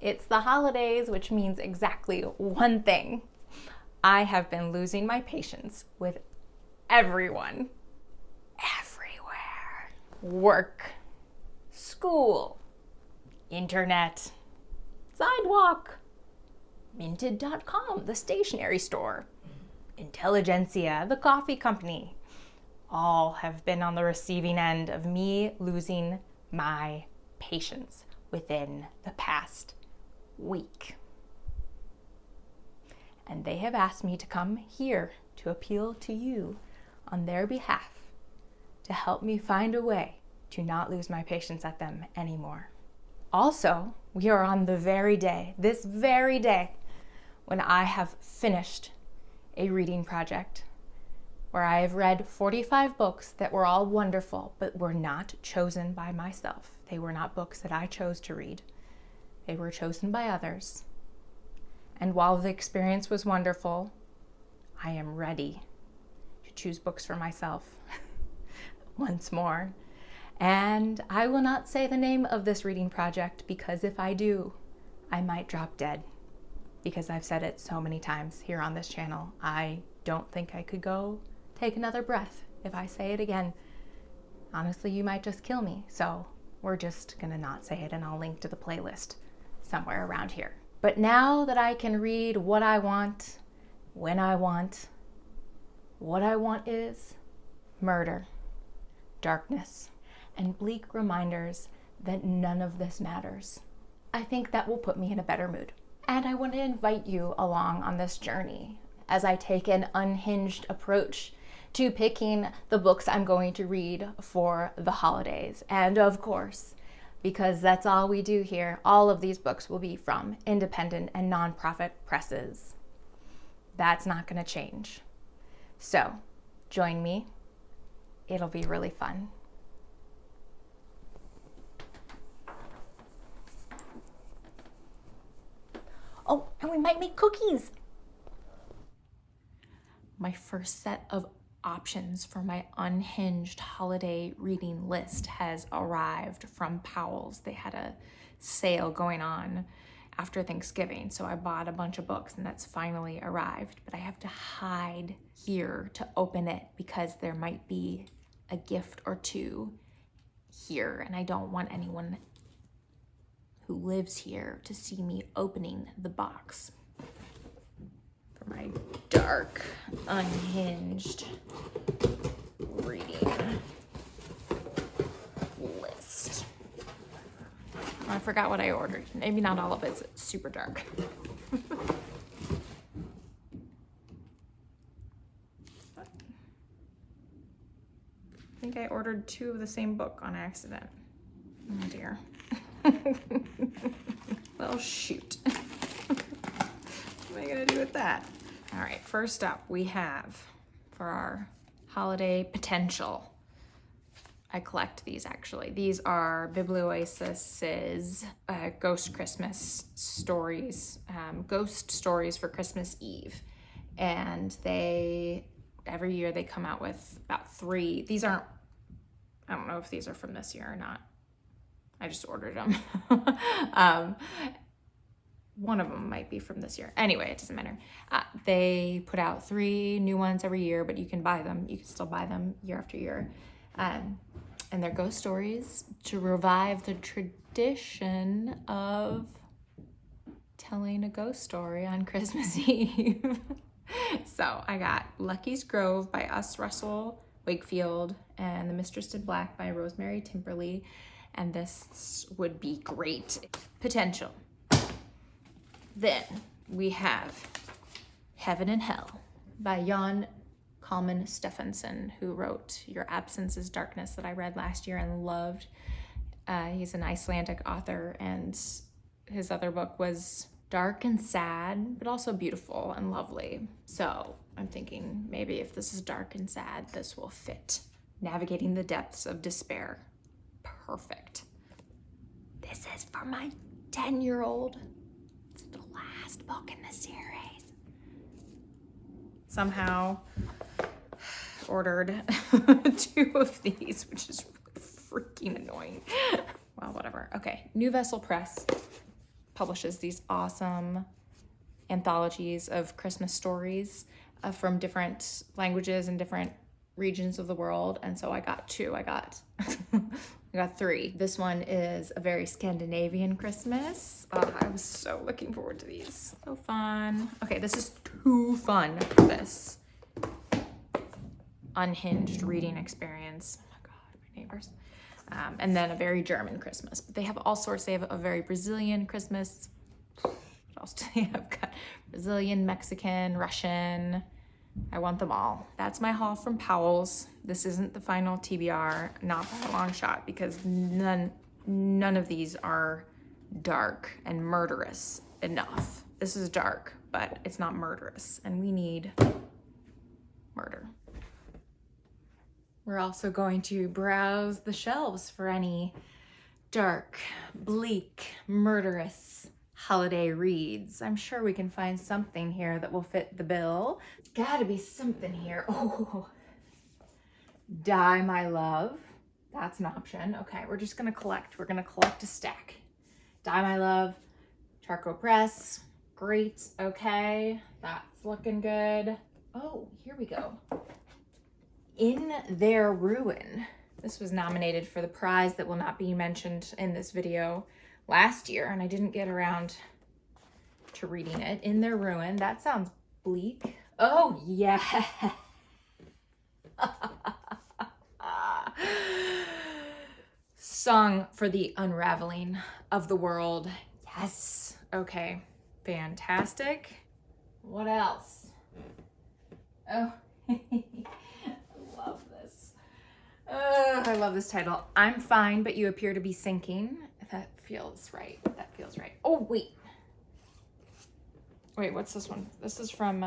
It's the holidays, which means exactly one thing. I have been losing my patience with everyone. Everywhere. Work, school, internet, sidewalk, Minted.com, the stationery store, Intelligentsia, the coffee company. All have been on the receiving end of me losing my patience within the past week. And they have asked me to come here to appeal to you on their behalf to help me find a way to not lose my patience at them anymore. Also, we are on the very day, this very day, when I have finished a reading project where I have read 45 books that were all wonderful, but were not chosen by myself. They were not books that I chose to read. They were chosen by others. And while the experience was wonderful, I am ready to choose books for myself once more. And I will not say the name of this reading project, because if I do, I might drop dead. Because I've said it so many times here on this channel, I don't think I could go take another breath if I say it again. Honestly, you might just kill me. So we're just gonna not say it, and I'll link to the playlist somewhere around here. But now that I can read what I want, when I want, what I want is murder, darkness, and bleak reminders that none of this matters, I think that will put me in a better mood. And I want to invite you along on this journey as I take an unhinged approach to picking the books I'm going to read for the holidays. And of course, because that's all we do here, all of these books will be from independent and nonprofit presses. That's not going to change. So join me. It'll be really fun. Oh, and we might make cookies. My first set of options for my unhinged holiday reading list has arrived from Powell's. They had a sale going on after Thanksgiving, so I bought a bunch of books, and that's finally arrived. But I have to hide here to open it because there might be a gift or two here, and I don't want anyone who lives here to see me opening the box for my dark, unhinged reading list. I forgot what I ordered. Maybe not all of it's super dark. I think I ordered 2 of the same book on accident. Oh dear. Well, shoot. What am I gonna do with that? All right, first up we have for our holiday potential. I collect these actually. These are Biblioasis's Ghost Christmas Stories, Ghost Stories for Christmas Eve. And every year they come out with about 3. These aren't, I don't know if these are from this year or not. I just ordered them. One of them might be from this year. Anyway, it doesn't matter. They put out 3 new ones every year, but you can buy them. You can still buy them year after year. And they're ghost stories to revive the tradition of telling a ghost story on Christmas Eve. So I got Lucky's Grove by Russell Wakefield and The Mistress in Black by Rosemary Timperley. And this would be great potential. Then we have Heaven and Hell by Kalman Stefánsson, who wrote Your Absence is Darkness, that I read last year and loved. He's an Icelandic author, and his other book was dark and sad, but also beautiful and lovely. So I'm thinking maybe if this is dark and sad, this will fit. Navigating the Depths of Despair. Perfect. This is for my 10-year-old. It's the last book in the series. Somehow ordered 2 of these, which is really freaking annoying. Well, whatever. Okay, New Vessel Press. publishes these awesome anthologies of Christmas stories from different languages and different regions of the world. And so I got two. I got I got three. This one is a very Scandinavian Christmas. I was so looking forward to these. So fun. Okay, this is too fun for this. Unhinged reading experience. Oh my God, my neighbors. And then a very German Christmas. But they have all sorts. They have a very Brazilian Christmas. What else do they have? Got Brazilian, Mexican, Russian. I want them all. That's my haul from Powell's. This isn't the final TBR, not by a long shot, because none of these are dark and murderous enough. This is dark, but it's not murderous, and we need murder. We're also going to browse the shelves for any dark, bleak, murderous holiday reads. I'm sure we can find something here that will fit the bill. Gotta be something here. Oh, Die My Love. That's an option. Okay, we're just gonna collect. We're gonna collect a stack. Die My Love, Charco Press. Great, okay. That's looking good. Oh, here we go. In Their Ruin. This was nominated for the prize that will not be mentioned in this video last year, and I didn't get around to reading it. In Their Ruin. That sounds bleak. Oh, yeah. Song for the Unraveling of the World. Yes. Okay. Fantastic. What else? Oh, I love this. I love this title. I'm Fine, But You Appear to Be Sinking. That feels right. That feels right. Oh, wait. Wait, what's this one? This is from,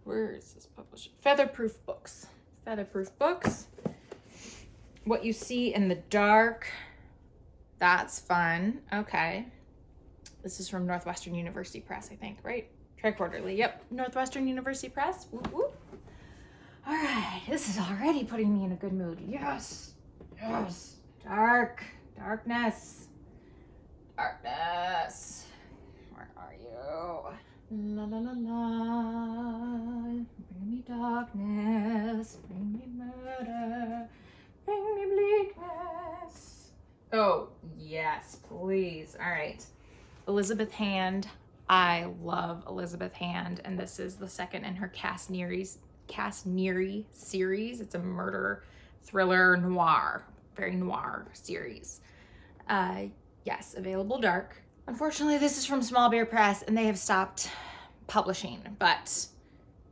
where is this published? Featherproof Books. Featherproof Books. What You See in the Dark. That's fun. Okay. This is from Northwestern University Press, I think, right? Tri-quarterly. Yep. Northwestern University Press. Whoop, whoop. All right. This is already putting me in a good mood. Yes. Yes. Dark. Darkness. Darkness. Where are you? La la la la. Bring me darkness. Bring me murder. Bring me bleakness. Oh, yes, please. All right. Elizabeth Hand. I love Elizabeth Hand, and this is the second in her Cass Neary series. It's a murder thriller noir, very noir series. Yes, available dark. Unfortunately, this is from Small Bear Press, and they have stopped publishing, but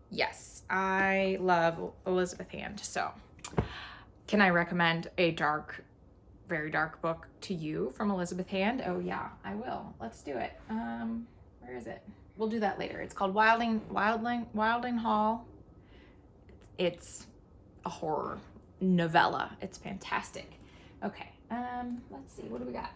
yes, I love Elizabeth Hand. So can I recommend a dark, very dark book to you from Elizabeth Hand? Oh yeah, I will. Let's do it. Where is it? We'll do that later. It's called Wilding Hall. It's a horror novella. It's fantastic. Okay, let's see, what do we got?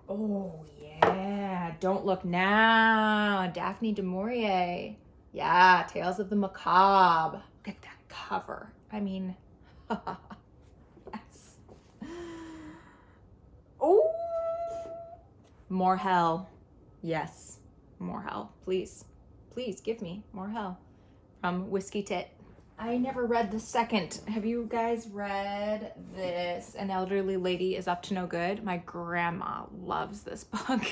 Oh yeah, Don't Look Now, Daphne du Maurier. Yeah, Tales of the Macabre. Look at that cover. I mean, yes. Oh, more hell. Yes, more hell. Please, please give me more hell. From Whiskey Tit. I never read the second. Have you guys read this? An Elderly Lady is Up to No Good. My grandma loves this book.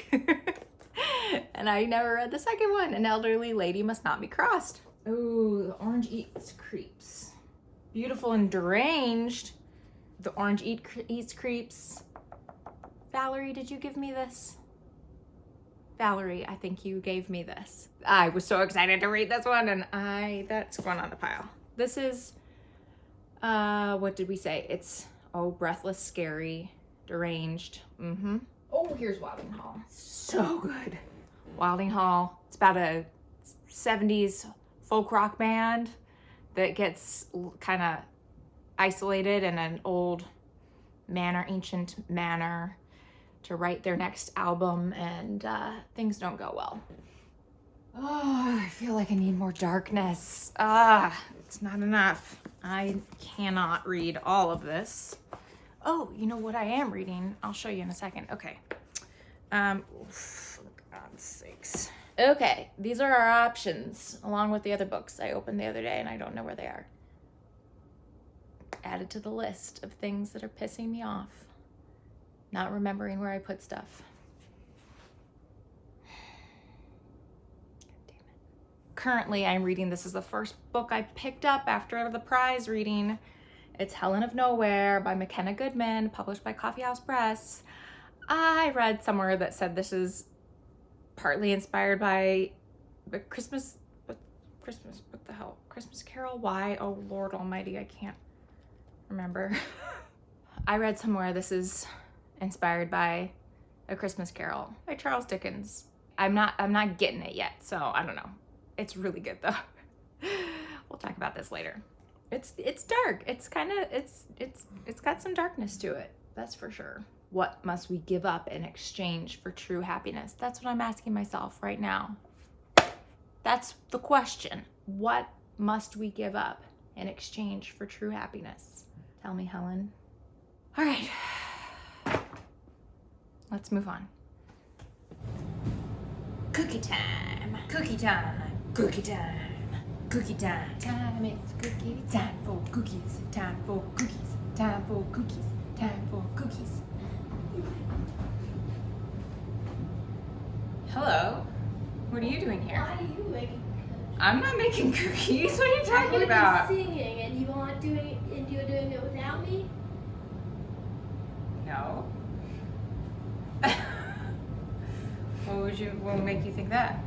And I never read the second one. An Elderly Lady Must Not Be Crossed. Ooh, The Orange Eats Creeps. Beautiful and Deranged. The Orange Eats Creeps. Valerie, did you give me this? Valerie, I think you gave me this. I was so excited to read this one, and that's going on the pile. This is, what did we say? It's, breathless, scary, deranged. Mm-hmm. Oh, here's Wilding Hall. So good. Wilding Hall. It's about a 70s folk rock band that gets kind of isolated in an old manor, ancient manor, to write their next album, and things don't go well. Oh, I feel like I need more darkness. It's not enough. I cannot read all of this. Oh, you know what I am reading? I'll show you in a second. Okay. For God's sakes. Okay, these are our options, along with the other books I opened the other day, and I don't know where they are. Added to the list of things that are pissing me off. Not remembering where I put stuff. Damn it. Currently, I'm reading, this is the first book I picked up after the prize reading. It's Helen of Nowhere by Makenna Goodman, published by Coffee House Press. I read somewhere that said this is partly inspired by the Christmas Carol? Why? Oh, Lord Almighty, I can't remember. I read somewhere this is inspired by A Christmas Carol by Charles Dickens. I'm not getting it yet, so I don't know. It's really good though. We'll talk about this later. It's dark. It's got some darkness to it. That's for sure. What must we give up in exchange for true happiness? That's what I'm asking myself right now. That's the question. What must we give up in exchange for true happiness? Tell me, Helen. All right. Let's move on. Cookie time. Cookie time. Cookie time. Cookie time. Time, it's cookie time for cookies. Time for cookies. Time for cookies. Time for cookies. Hello. What are you doing here? Why are you making cookies? I'm not making cookies. What are you talking about? I'm singing, and you're doing it without me. No. What would make you think that?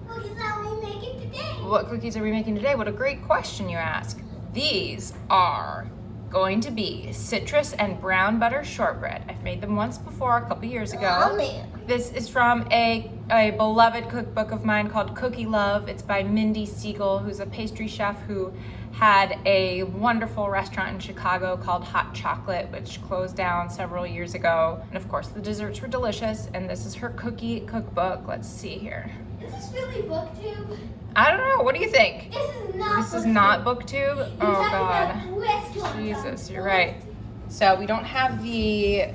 Cookies are we making today? What cookies are we making today? What a great question you ask. These are going to be citrus and brown butter shortbread. I've made them once before, a couple years ago. Mommy. This is from a beloved cookbook of mine called Cookie Love. It's by Mindy Siegel, who's a pastry chef who had a wonderful restaurant in Chicago called Hot Chocolate, which closed down several years ago. And of course, the desserts were delicious. And this is her cookie cookbook. Let's see here. Is this really booktube? I don't know. What do you think? This is not booktube. You're Oh talking God. about restaurant. Jesus, you're right. So we don't have the,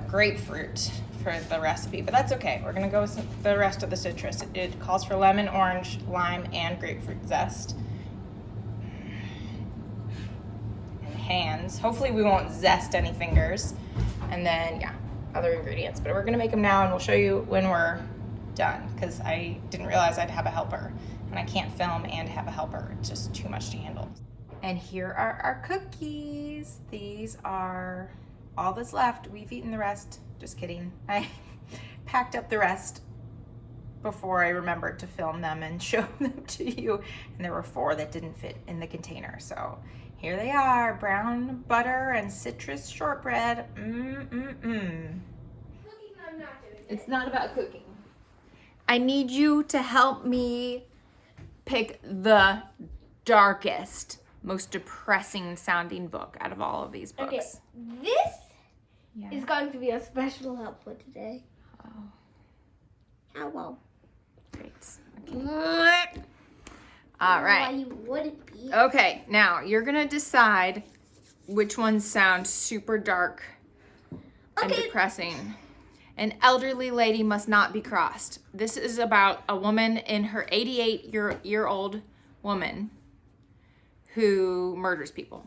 grapefruit for the recipe, but that's okay. We're gonna go with the rest of the citrus. It calls for lemon, orange, lime, and grapefruit zest. And hands. Hopefully we won't zest any fingers. And then, yeah, other ingredients. But we're gonna make them now and we'll show you when we're done, because I didn't realize I'd have a helper. And I can't film and have a helper. It's just too much to handle. And here are our cookies. These are all that's left. We've eaten the rest. Just kidding. I packed up the rest before I remembered to film them and show them to you. And there were 4 that didn't fit in the container. So here they are, brown butter and citrus shortbread. It's not about cooking. I need you to help me pick the darkest, most depressing sounding book out of all of these books. Okay, this Yeah. is going to be a special help for today. Oh, How well? great. Okay. All right. Why you wouldn't be. Okay, now you're gonna decide which ones sound super dark and Okay. depressing. An elderly lady must not be crossed. This is about a woman in her 88-year-old woman who murders people.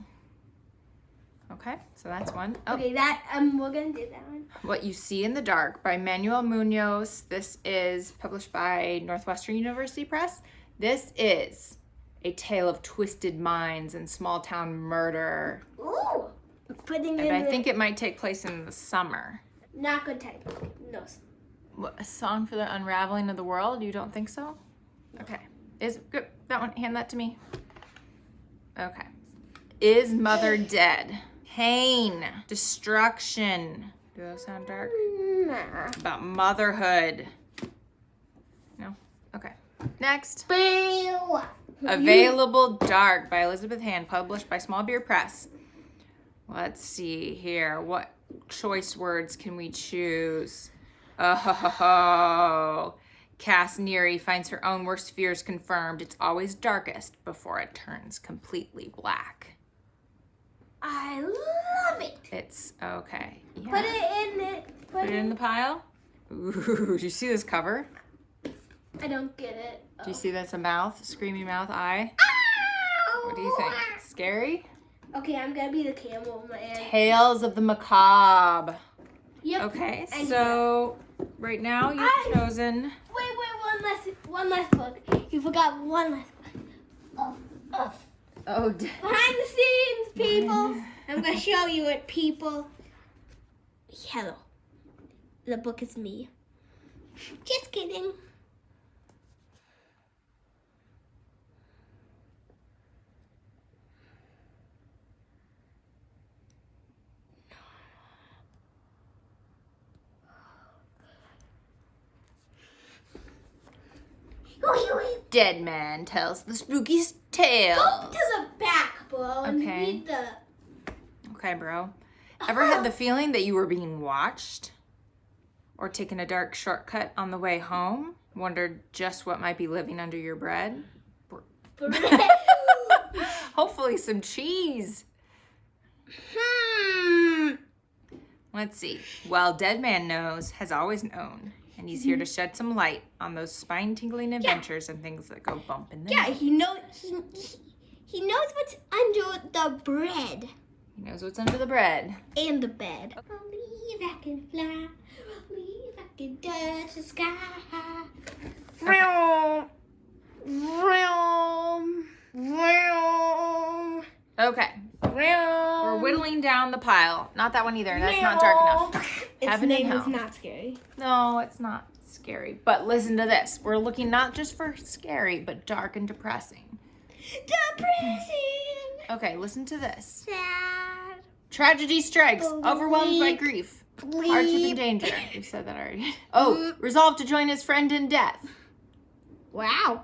Okay, so that's one. Oh. Okay, we're gonna do that one. What You See in the Dark by Manuel Munoz. This is published by Northwestern University Press. This is a tale of twisted minds and small town murder. Ooh, putting And in I think it might take place in the summer. not good type. No. What, a song for the unraveling of the world? You don't think so? Okay. Is good. That one. Hand that to me. Okay. Is Mother Dead? Pain, destruction. Do those sound dark? Nah. About motherhood. No? Okay. Next. Boo. Available Dark by Elizabeth Hand, published by Small Beer Press. Let's see here. What choice words can we choose? Oh, Cass Neary finds her own worst fears confirmed. It's always darkest before it turns completely black. I love it. It's okay. Yeah. Put it in it. Put it in the pile. Ooh, do you see this cover? I don't get it. Do you see that's a mouth, screamy mouth eye? Ow! What do you think? Scary? Okay, I'm gonna be the camel man. Tales of the Macabre. Yep. Okay, And so right now you've chosen. Wait, one last book. You forgot one last book. Oh, Behind the scenes, people. I'm gonna show you it, people. Hello. The book is me. Just kidding. Dead Man tells the spookiest tale. Go to the back, bro, and Okay. read the... Okay, bro. Ever had the feeling that you were being watched? Or taken a dark shortcut on the way home? Wondered just what might be living under your bread? Hopefully some cheese. Let's see. Well, Dead Man knows, has always known. And he's here to shed some light on those spine-tingling adventures and things that go bump in the Yeah, night. he knows what's under the bread. He knows what's under the bread. And the bed. Believe I can fly. Believe I can touch the sky. Vroom. Vroom. Vroom. Okay. We're Vroom. whittling down the pile. Not that one either. That's not dark enough. Its Heaven and name is hell. not scary. No, it's not scary. But listen to this. We're looking not just for scary, but dark and depressing. Depressing. Okay, listen to this. Sad. Tragedy strikes. Overwhelmed by grief. Hardship and danger. We said that already. Oh, resolved to join his friend in death. Wow.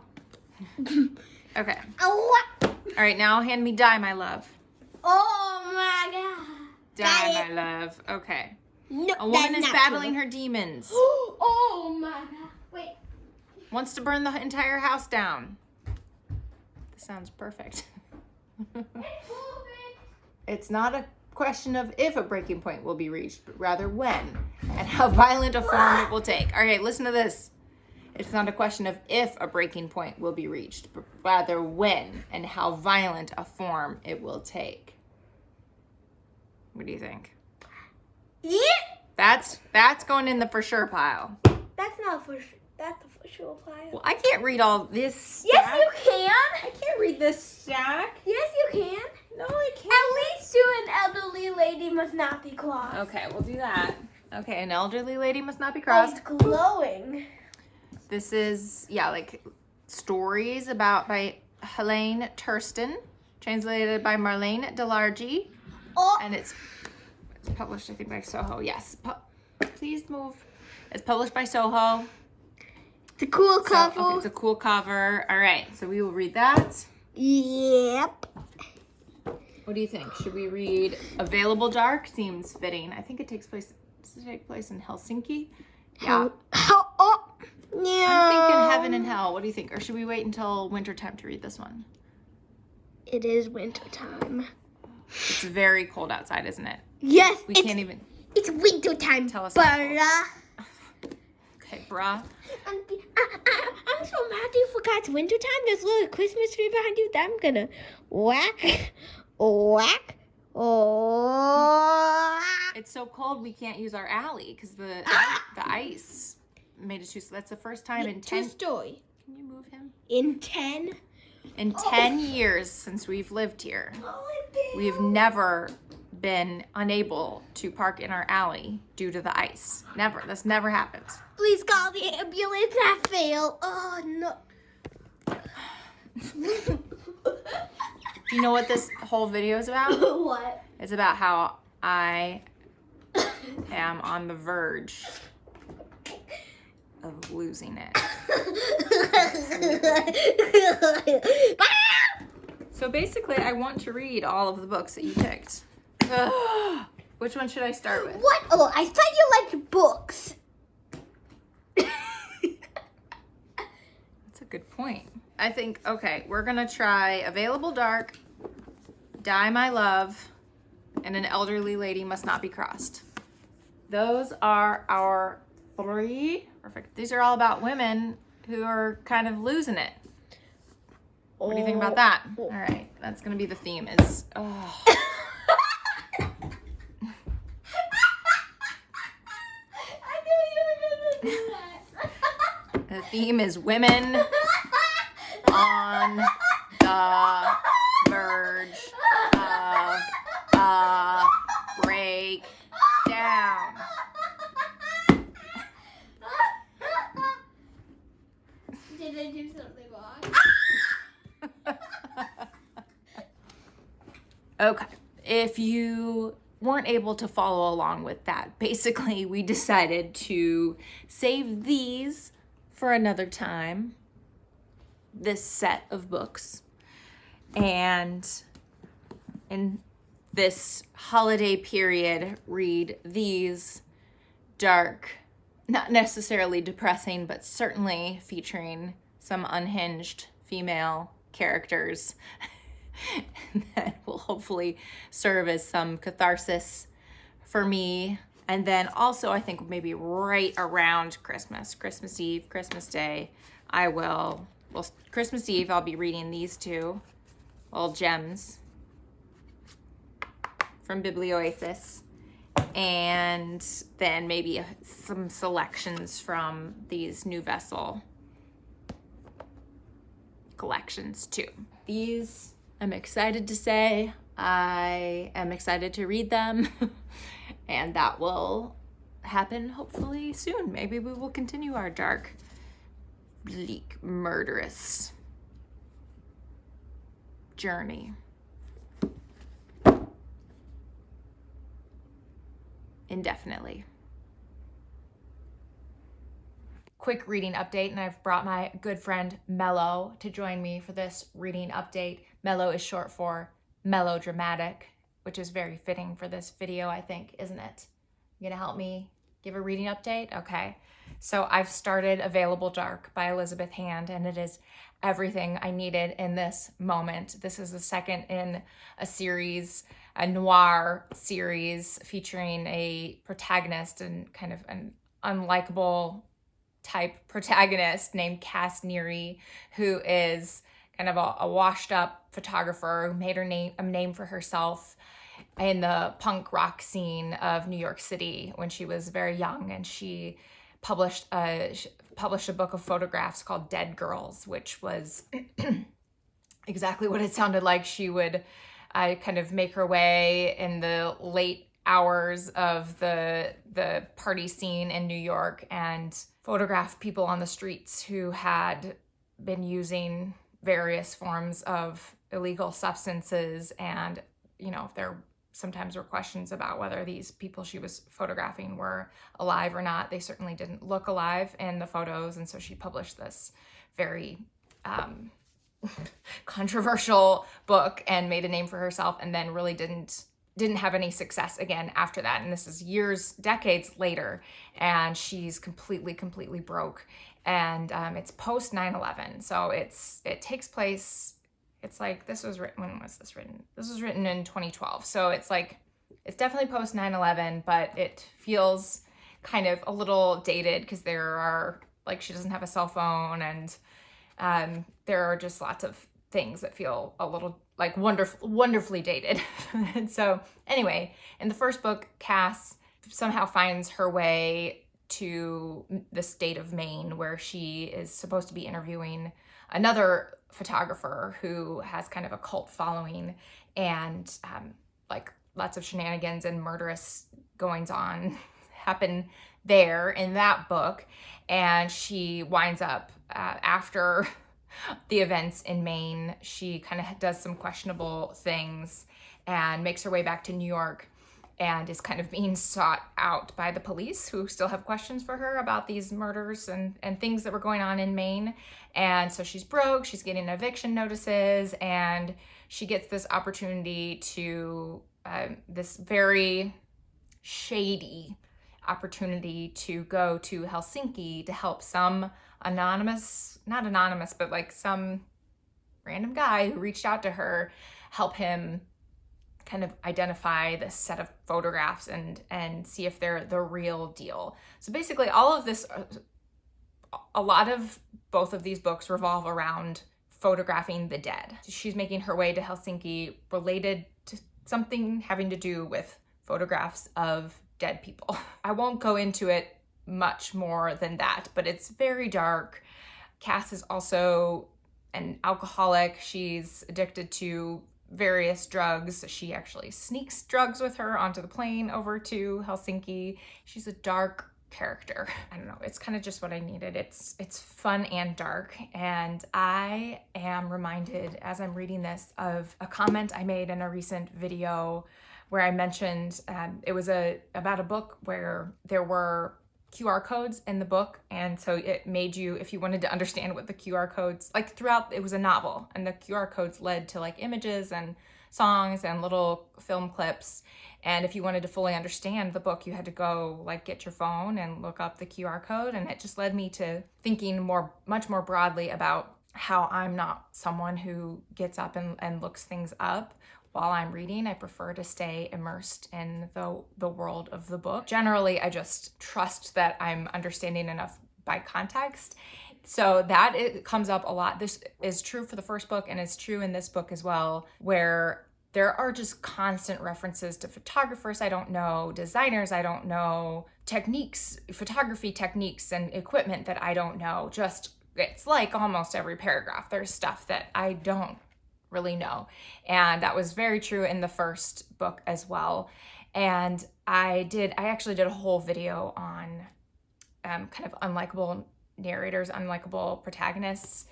Okay. Oh, All right, now hand me Die, My Love. oh my god. Die, My Love. Okay. No, A woman is battling her demons. Oh my god. Wait. Wants to burn the entire house down. This sounds perfect. It's not a question of if a breaking point will be reached, but rather when and how violent a form it will take. All right, listen to this. It's not a question of if a breaking point will be reached, but rather when and how violent a form it will take. What do you think? Yeah. That's going in the for sure pile. That's not for sure. That's a for sure pile. Well, I can't read all this stack. Yes, you can. I can't read this stack. Yes, you can. No, I can't. At least to an elderly lady must not be crossed. Okay, we'll do that. Okay, an elderly lady must not be Oh, crossed. it's glowing. This is, like stories by Helene Tursten, translated by Marlene Delargy, Oh, and it's published, I think, by Soho. Yes, please move. It's published by Soho. it's a cool So, cover. okay, it's a cool cover. All right, so we will read that. Yep. What do you think? Should we read Available Dark? Seems fitting. I think it takes place. Does it take place in Helsinki? Yeah. Oh, yeah. I'm thinking Heaven and Hell. What do you think? Or should we wait until wintertime to read this one? It is winter time. It's very cold outside, isn't it? Yes, We can't even. It's winter time. Tell us how bruh. Okay, brah. I'm so mad you forgot it's winter time. There's a little Christmas tree behind you that I'm gonna whack. It's so cold we can't use our alley because the ice made us use. That's the first time in 10. True story. Can you move him? In 10. In 10 years since we've lived here, we've never been unable to park in our alley due to the ice. Never. This never happens. Please call the ambulance. I failed. Oh no. Do you know what this whole video is about? What? It's about how I am on the verge of losing it. So basically, I want to read all of the books that you picked. Which one should I start with? What? Oh, I thought you liked books. That's a good point. I think, okay, we're going to try Available Dark, Die My Love, and an elderly lady must not be crossed. Those are our 3. Perfect. These are all about women who are kind of losing it. What do you think about that? All right, that's gonna be the theme is, oh. I knew you were gonna do that. The theme is women on the verge of a breakdown. Did I do something wrong? Okay, if you weren't able to follow along with that, basically we decided to save these for another time, this set of books, and in this holiday period, read these dark, not necessarily depressing, but certainly featuring some unhinged female characters that will hopefully serve as some catharsis for me. And then also, I think maybe right around Christmas Eve, Christmas Day, Christmas Eve, I'll be reading these 2 little gems from Biblioasis. And then maybe some selections from these New Vessel collections too. These, I'm excited to say, I am excited to read them. And that will happen hopefully soon. Maybe we will continue our dark, bleak, murderous journey. Indefinitely. Quick reading update, and I've brought my good friend Mello to join me for this reading update. Mello is short for melodramatic, which is very fitting for this video, I think, isn't it? You gonna help me give a reading update? Okay. So I've started Available Dark by Elizabeth Hand, and it is everything I needed in this moment. This is the second in a series, a noir series featuring a protagonist and kind of an unlikable type protagonist named Cass Neary, who is kind of a washed up photographer who made a name for herself in the punk rock scene of New York City when she was very young, and she published a book of photographs called Dead Girls, which was exactly what it sounded like. She would kind of make her way in the late hours of the party scene in New York and photograph people on the streets who had been using various forms of illegal substances. And, you know, there sometimes were questions about whether these people she was photographing were alive or not. They certainly didn't look alive in the photos. And so she published this very controversial book and made a name for herself, and then really didn't have any success again after that. And this is decades later, and she's completely broke. And it's post 9/11. So it takes place, it's like, this was written, when was this written? This was written in 2012. So it's like, it's definitely post 9/11, but it feels kind of a little dated because there are, like, she doesn't have a cell phone, and there are just lots of things that feel a little like wonderfully dated. And so anyway, in the first book, Cass somehow finds her way to the state of Maine, where she is supposed to be interviewing another photographer who has kind of a cult following, and like lots of shenanigans and murderous goings on happen there in that book. And she winds up after the events in Maine, she kind of does some questionable things and makes her way back to New York, and is kind of being sought out by the police, who still have questions for her about these murders and things that were going on in Maine. And so she's broke, she's getting eviction notices, and she gets this opportunity to, this very shady opportunity to go to Helsinki to help some not anonymous, but like some random guy who reached out to her, help him kind of identify this set of photographs and see if they're the real deal. So basically all of this, a lot of both of these books revolve around photographing the dead. She's making her way to Helsinki related to something having to do with photographs of dead people. I won't go into it much more than that, but it's very dark. Cass is also an alcoholic. She's addicted to various drugs. She actually sneaks drugs with her onto the plane over to Helsinki. She's a dark character. I don't know, it's kind of just what I needed. It's fun and dark, and I am reminded as I'm reading this of a comment I made in a recent video where I mentioned it was about a book where there were QR codes in the book, and so it made you, if you wanted to understand what the QR codes, like throughout, it was a novel, and the QR codes led to like images and songs and little film clips, and if you wanted to fully understand the book, you had to go like get your phone and look up the QR code, and it just led me to thinking much more broadly about how I'm not someone who gets up and looks things up while I'm reading. I prefer to stay immersed in the world of the book. Generally, I just trust that I'm understanding enough by context. So that it comes up a lot. This is true for the first book, and it's true in this book as well, where there are just constant references to photographers I don't know, designers I don't know, techniques, photography techniques and equipment that I don't know. Just, it's like almost every paragraph, there's stuff that I don't really know. And that was very true in the first book as well. And I actually did a whole video on kind of unlikable narrators, unlikable protagonists,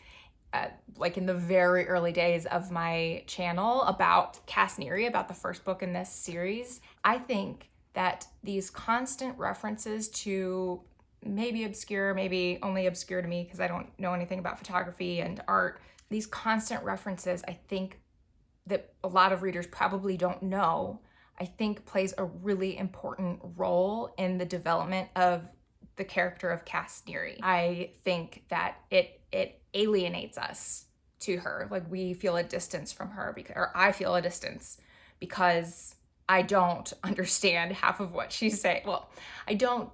like in the very early days of my channel about Cass Neary, about the first book in this series. I think that these constant references to maybe obscure, maybe only obscure to me because I don't know anything about photography and art, these constant references, I think that a lot of readers probably don't know, I think plays a really important role in the development of the character of Cass Neary. I think that it alienates us to her. Like we feel a distance from her, or I feel a distance because I don't understand half of what she's saying. Well, I don't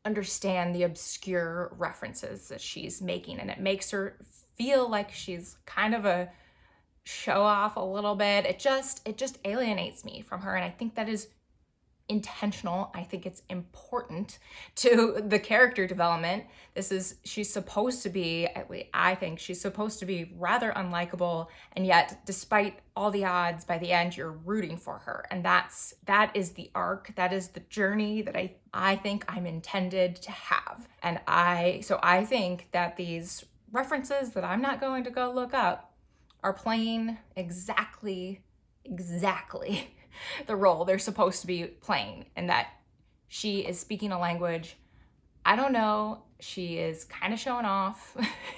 understand the obscure references that she's making, and it makes her feel like she's kind of a show off a little bit. It just alienates me from her, and I think that is intentional. I think it's important to the character development. She's supposed to be, I think she's supposed to be rather unlikable, and yet despite all the odds, by the end you're rooting for her, and that is the arc, that is the journey that I think I'm intended to have. And so I think that these references that I'm not going to go look up are playing exactly the role they're supposed to be playing, and that she is speaking a language I don't know. She is kind of showing off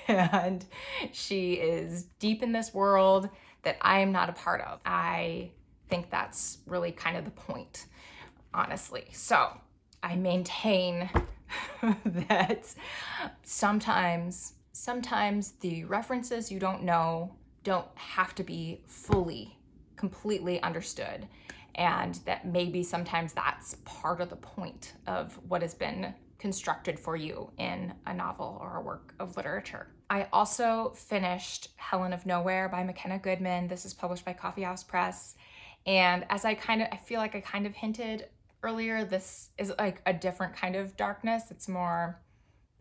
and she is deep in this world that I am not a part of. I think that's really kind of the point, honestly. So I maintain that sometimes the references you don't know don't have to be completely understood. And that maybe sometimes that's part of the point of what has been constructed for you in a novel or a work of literature. I also finished Helen of Nowhere by Makenna Goodman. This is published by Coffee House Press. And as I feel like I kind of hinted earlier, this is like a different kind of darkness. It's more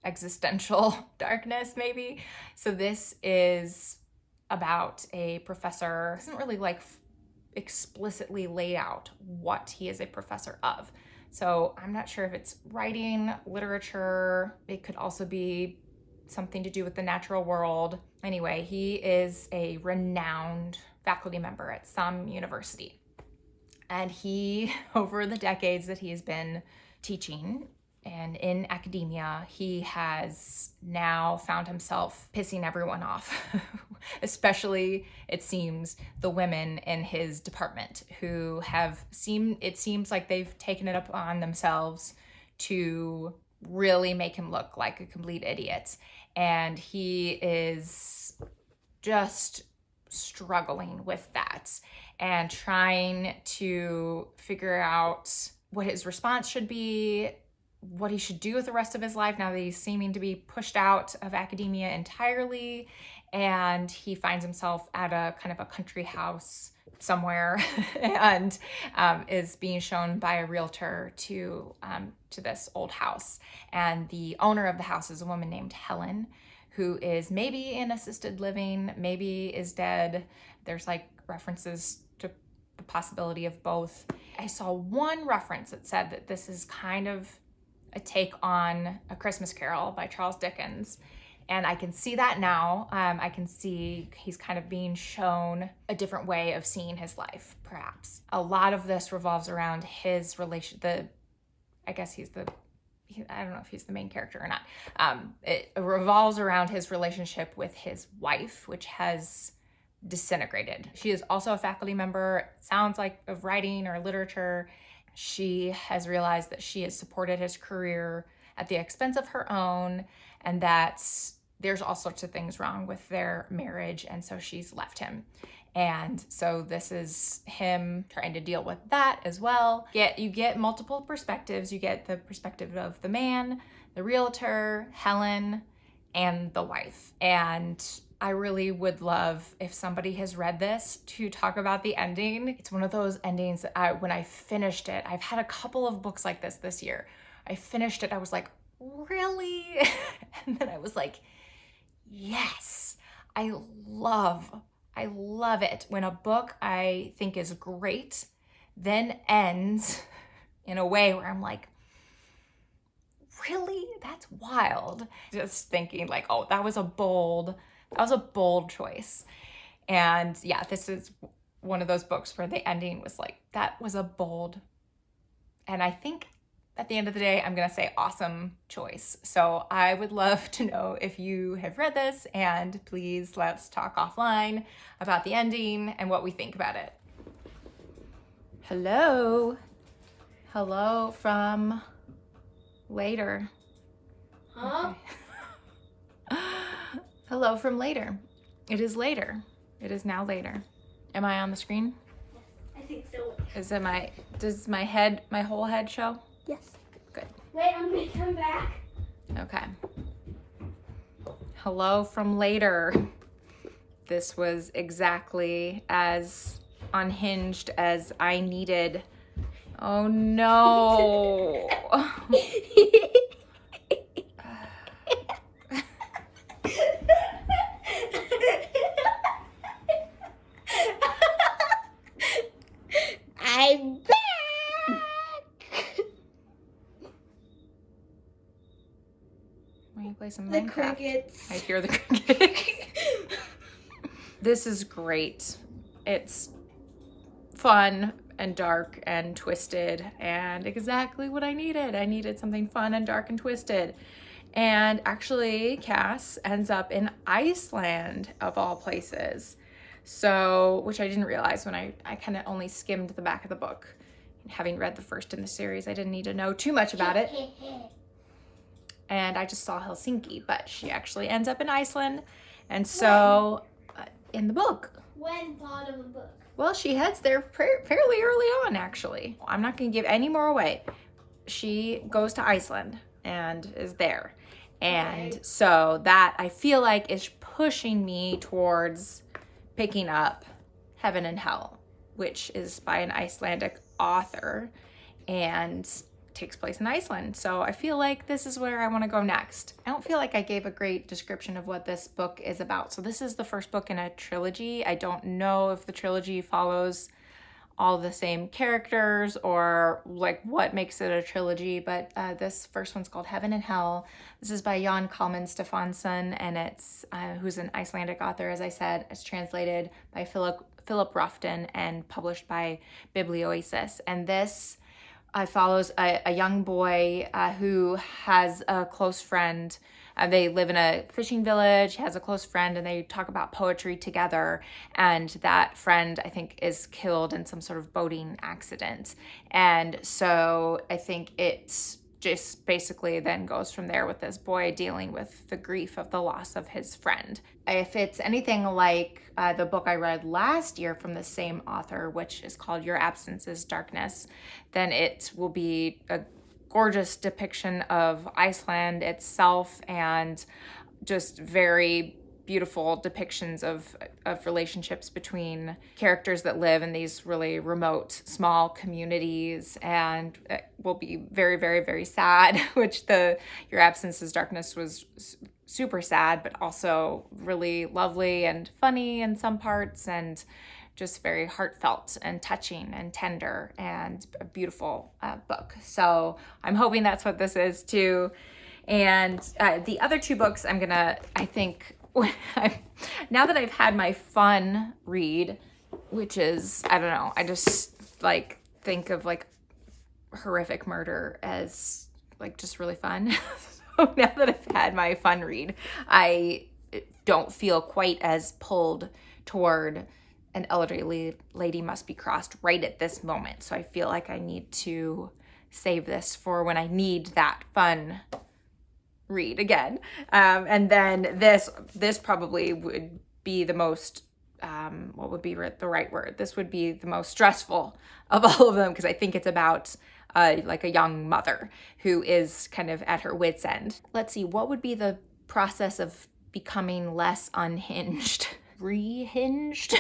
existential darkness, maybe. So this is about a professor. It doesn't really explicitly lay out what he is a professor of. So I'm not sure if it's writing, literature. It could also be something to do with the natural world. Anyway, he is a renowned faculty member at some university. And he, over the decades that he has been teaching and in academia, he has now found himself pissing everyone off, especially, it seems, the women in his department who it seems like they've taken it upon themselves to really make him look like a complete idiot. And he is just struggling with that and trying to figure out what his response should be, what he should do with the rest of his life now that he's seeming to be pushed out of academia entirely. And he finds himself at a kind of a country house somewhere and is being shown by a realtor to this old house. And the owner of the house is a woman named Helen, who is maybe in assisted living, maybe is dead. There's like references to the possibility of both. I saw one reference that said that this is kind of a take on A Christmas Carol by Charles Dickens. And I can see that now. I can see he's kind of being shown a different way of seeing his life, perhaps. A lot of this revolves around his relation, I don't know if he's the main character or not. It revolves around his relationship with his wife, which has disintegrated. She is also a faculty member, sounds like, of writing or literature. She has realized that she has supported his career at the expense of her own, and that there's all sorts of things wrong with their marriage, and so she's left him. And so this is him trying to deal with that as well. You get multiple perspectives. You get the perspective of the man, the realtor, Helen, and the wife. And I really would love, if somebody has read this, to talk about the ending. It's one of those endings that when I finished it, I've had a couple of books like this year. I finished it, I was like, really? And then I was like, yes, I love it when a book I think is great then ends in a way where I'm like, really? That's wild. Just thinking like, oh, that was a bold choice. And yeah, this is one of those books where the ending was like, that was a bold, and I think at the end of the day, I'm going to say awesome choice. So I would love to know if you have read this, and please let's talk offline about the ending and what we think about it. Hello from later. Huh? Okay. Hello from later. It is later. It is now later. Am I on the screen? I think so. Does my whole head show? Yes. Good. Wait, I'm gonna come back. Okay. Hello from later. This was exactly as unhinged as I needed. Oh no. I'm back. Why don't you play some The Minecraft? crickets. I hear the crickets. This is great. It's fun and dark and twisted and exactly what I needed. I needed something fun and dark and twisted. And actually, Cass ends up in Iceland, of all places. So, which I didn't realize when I kind of only skimmed the back of the book. Having read the first in the series, I didn't need to know too much about it. And I just saw Helsinki, but she actually ends up in Iceland. And so, in the book. When part of the book? Well, she heads there fairly early on, actually. I'm not going to give any more away. She goes to Iceland and is there. And Okay. so that, I feel like, is pushing me towards picking up Heaven and Hell, which is by an Icelandic author and takes place in Iceland. So I feel like this is where I want to go next. I don't feel like I gave a great description of what this book is about. So this is the first book in a trilogy. I don't know if the trilogy follows all the same characters or like what makes it a trilogy, but this first one's called Heaven and Hell. This is by Kalman Stefánsson, and it's who's an Icelandic author, as I said. It's translated by Philip Ruffton and published by Biblioasis. And this follows a young boy who has a close friend. They live in a fishing village. He has a close friend, and they talk about poetry together. And that friend, I think, is killed in some sort of boating accident. And so I think it's just basically then goes from there with this boy dealing with the grief of the loss of his friend. If it's anything like the book I read last year from the same author, which is called Your Absence is Darkness, then it will be a gorgeous depiction of Iceland itself and just very beautiful depictions of relationships between characters that live in these really remote, small communities, and it will be very, very, very sad, which Your Absence is Darkness was super sad, but also really lovely and funny in some parts, and just very heartfelt and touching and tender and a beautiful book. So I'm hoping that's what this is too. And the other two books I think, now that I've had my fun read, which is, I don't know, I just like think of like horrific murder as like just really fun. So now that I've had my fun read, I don't feel quite as pulled toward an elderly lady must be crossed right at this moment. So I feel like I need to save this for when I need that fun read again. And then this probably would be the most, what would be the right word? This would be the most stressful of all of them, because I think it's about like a young mother who is kind of at her wit's end. Let's see, what would be the process of becoming less unhinged? Rehinged?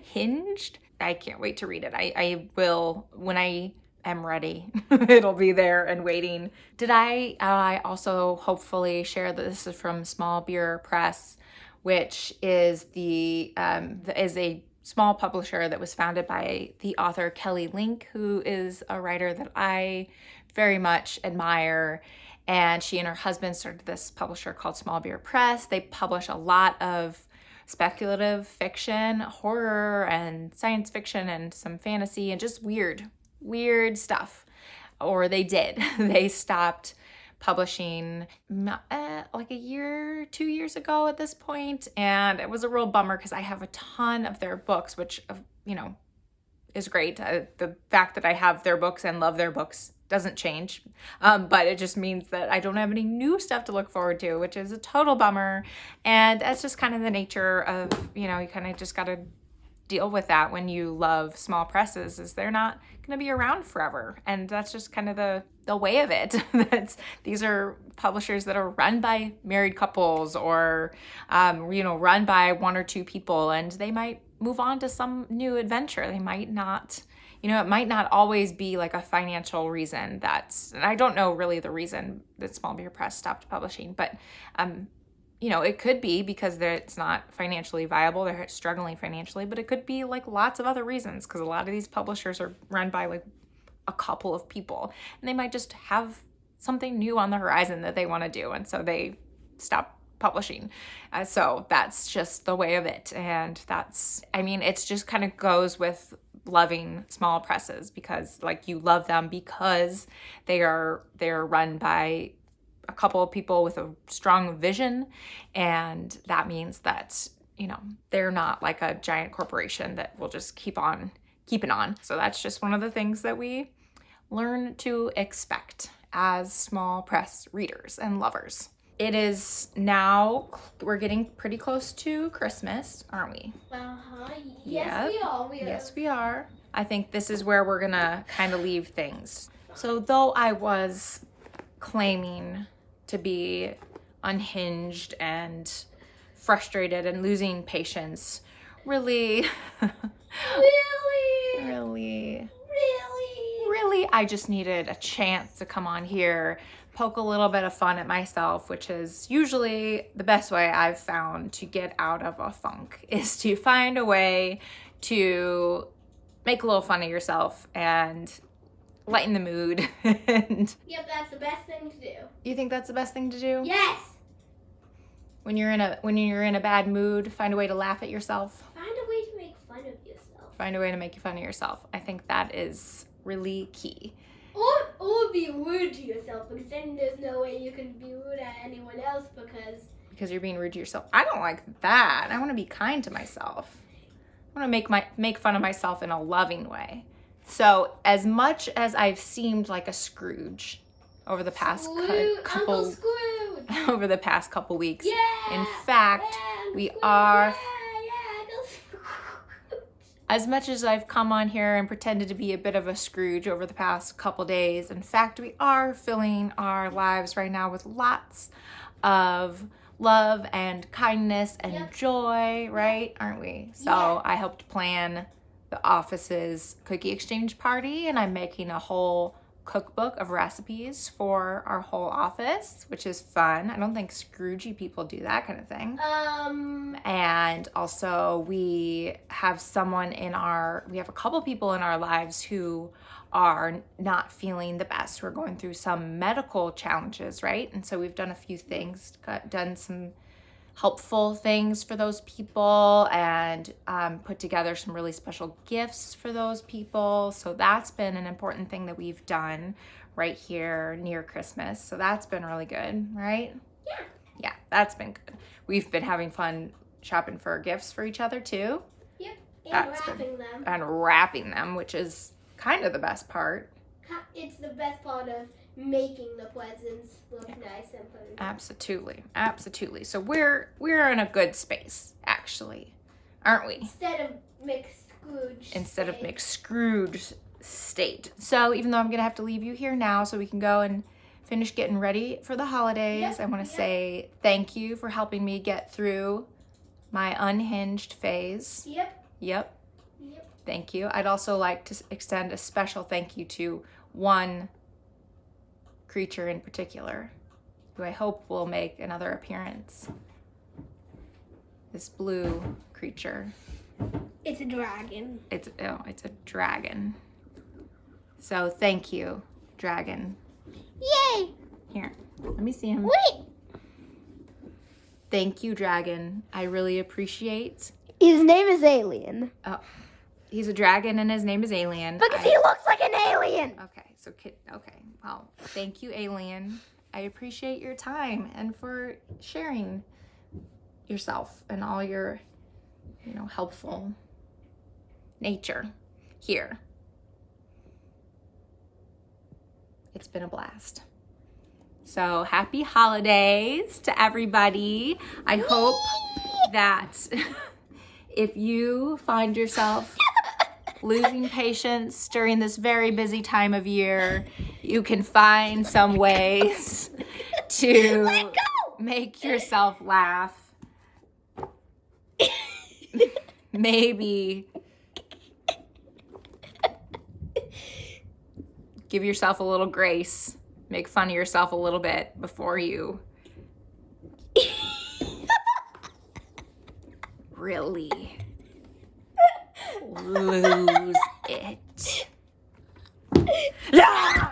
Hinged? I can't wait to read it. I will, when I am ready. It'll be there and waiting. Did I also hopefully share that this is from Small Beer Press, which is is a small publisher that was founded by the author Kelly Link, who is a writer that I very much admire. And she and her husband started this publisher called Small Beer Press. They publish a lot of speculative fiction, horror, and science fiction, and some fantasy, and just weird stuff. Or they did. They stopped publishing like 2 years ago at this point, and it was a real bummer because I have a ton of their books, which is great. The fact that I have their books and love their books doesn't change, but it just means that I don't have any new stuff to look forward to, which is a total bummer. And that's just kind of the nature of, you kind of just got to deal with that when you love small presses, is they're not going to be around forever. And that's just kind of the way of it. These are publishers that are run by married couples or, run by one or two people, and they might move on to some new adventure. They might not, it might not always be like a financial reason and I don't know really the reason that Small Beer Press stopped publishing, but, it could be because it's not financially viable. They're struggling financially, but it could be like lots of other reasons, because a lot of these publishers are run by like a couple of people, and they might just have something new on the horizon that they want to do, and so they stop publishing. So that's just the way of it. And it's just kind of goes with loving small presses, because like you love them because they're run by a couple of people with a strong vision, and that means that they're not like a giant corporation that will just keep on keeping on. So that's just one of the things that we learn to expect as small press readers and lovers. It is now, we're getting pretty close to Christmas, aren't we? Uh-huh. Yes, we are. Yes, we are. I think this is where we're gonna kind of leave things. So though I was claiming to be unhinged and frustrated and losing patience, really, I just needed a chance to come on here, poke a little bit of fun at myself, which is usually the best way I've found to get out of a funk, is to find a way to make a little fun of yourself and lighten the mood. Yep, that's the best thing to do. You think that's the best thing to do? Yes. When you're in a bad mood, find a way to laugh at yourself. Find a way to make fun of yourself. Find a way to make fun of yourself. I think that is really key. Or be rude to yourself, because then there's no way you can be rude at anyone else because you're being rude to yourself. I don't like that. I want to be kind to myself. I want to make fun of myself in a loving way. So as much as I've seemed like a Scrooge over the past Uncle Scrooge. over the past couple weeks, Yeah. in fact, Yeah, we Scrooge. are. Yeah, Uncle Scrooge. As much as I've come on here and pretended to be a bit of a Scrooge over the past couple days, in fact, we are filling our lives right now with lots of love and kindness and joy, right? Aren't we? So I helped plan the office's cookie exchange party, and I'm making a whole cookbook of recipes for our whole office, which is fun. I don't think Scroogey people do that kind of thing. And also we have we have a couple people in our lives who are not feeling the best. We're going through some medical challenges, right? And so we've done a few things, done some helpful things for those people, and put together some really special gifts for those people. So that's been an important thing that we've done right here near Christmas. So that's been really good, right? Yeah. Yeah, that's been good. We've been having fun shopping for gifts for each other too. Yep. And That's wrapping them. And wrapping them, which is kind of the best part. It's the best part of making the presents look nice and pretty. Absolutely. So we're in a good space, actually, aren't we? Instead of mixed Scrooge state. So even though I'm gonna have to leave you here now, so we can go and finish getting ready for the holidays, I want to say thank you for helping me get through my unhinged phase. Yep. Thank you. I'd also like to extend a special thank you to one creature in particular, who I hope will make another appearance. This blue creature. It's a dragon. It's a dragon. So thank you, dragon. Yay! Here, let me see him. Wait! Thank you, dragon. I really appreciate. His name is Alien. Oh, he's a dragon and his name is Alien. Because he looks like an alien. Okay. Well, thank you, Alien. I appreciate your time and for sharing yourself and all your, helpful nature here. It's been a blast. So happy holidays to everybody. I hope that if you find yourself losing patience during this very busy time of year, you can find some ways to make yourself laugh. Maybe give yourself a little grace. Make fun of yourself a little bit before you really lose it. Yeah!